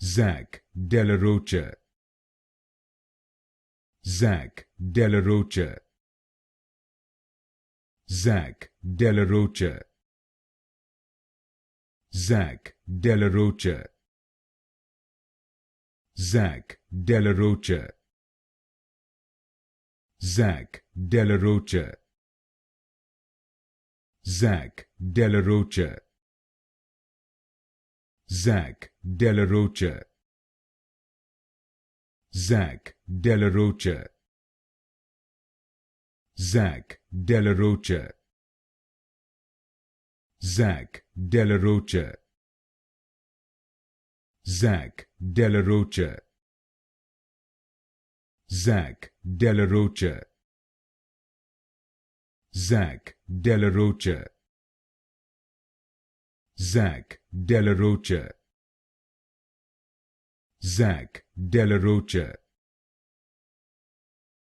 Zack della Rocha, Zack della Rocha, Zack della Rocha, Zack della Rocha, Zack della Rocha, Zack della Rocha, Zack della Rocha, Zack della Rocha, Zack della Rocha, Zack della Rocha, Zack della Rocha, Zack della Rocha, Zack della Rocha, Zack della Rocha, Zack della Rocha, Zack della Rocha,